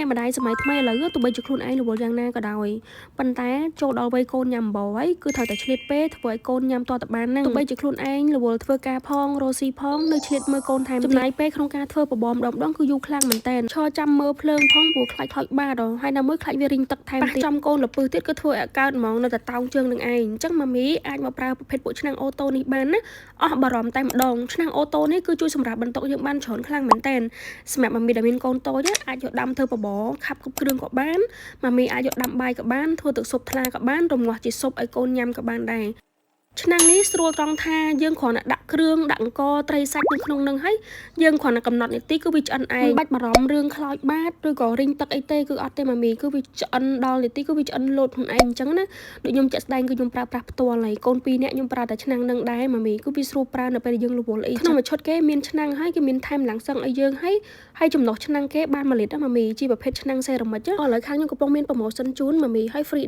អ្នកម្ដាយសម័យថ្មីឥឡូវទោះបីជាខ្លួនឯងរវល់យ៉ាងណាក៏ដោយប៉ុន្តែចូលដល់វ័យកូនញ៉ាំអំបោហើយគឺត្រូវតែឆ្លៀតពេលធ្វើឲ្យកូនញ៉ាំតតែបានហ្នឹងទោះបីជាខ្លួនឯងរវល់ធ្វើការផងរស់ស៊ីផងនៅឆ្លៀតមើលកូនថែមចំណាយពេលក្នុងការធ្វើបបម្ដងគឺយូរខ្លាំងមែនតើឈរចាំមើលភ្លើងផងព្រោះខ្លាចខូចបាតហើយណាមួយខ្លាចវារីងទឹកថែមទៀតចំកូនលពឹសទៀតគឺធ្វើឲ្យកើតហ្មងនៅតែតោងជើងនឹងឯងអញ្ចឹងម៉ាមីអាចមកប្រើប្រភេទពួកឆ្នាំងអូតូនេះបានណាអស់បារម្ភតែម្ដងឆ្នាំងអូតូនេះគឺជួយសម្រាប់បន្ទុកយើងបានច្រើនខ្លាំងមែនតើសម្រាប់ម៉ាមីដែលមានកូនតូចអាចយកដាំធ្វើបបខាប់គ្រប់គ្រឿងក៏បានម៉ាមីអាចយកដាំបាយក៏បានធ្វើទឹកស៊ុបថ្លាក៏បានរំងាស់ជាស៊ុបឲ្យកូនញ៉ាំក៏បានដែរឆ្នាំងនេះស្រួលត្រង់ថាយើងគ្រាន់តែដាក់គ្រឿងដាក់អង្ករត្រីសាច់នៅក្នុងនឹងហើយយើងគ្រាន់តែកំណត់នាទីគឺវាឆ្អិនឯងមិនបាច់បារម្ភរឿងខ្លោចបាតឬក៏រីងទឹកអីទេគឺអត់ទេម៉ាមីគឺវាឆ្អិនដល់នាទីគឺវាឆ្អិនលោតខ្លួនឯងអញ្ចឹងណាដូចខ្ញុំចាក់ស្ដែងគឺខ្ញុំប្រើប្រាស់ផ្ទាល់ហើយកូន2នាក់ខ្ញុំប្រើតែឆ្នាំងនឹងដែរម៉ាមីគឺវាស្រួលប្រើនៅពេលយើងរវល់អីក្នុងមួយឈុតគេមានឆ្នាំងហើយគេមានថែមឡាំងសឹងឲ្យយើងហើយចំណុះឆ្នាំងគេបាន1លីត្រម៉ាមីជាប្រភេទឆ្នាំងសេរ៉ាមិចឥឡូវខាងខ្ញុំកំពុងមានប្រូម៉ូសិនជូនម៉ាមីហើយ free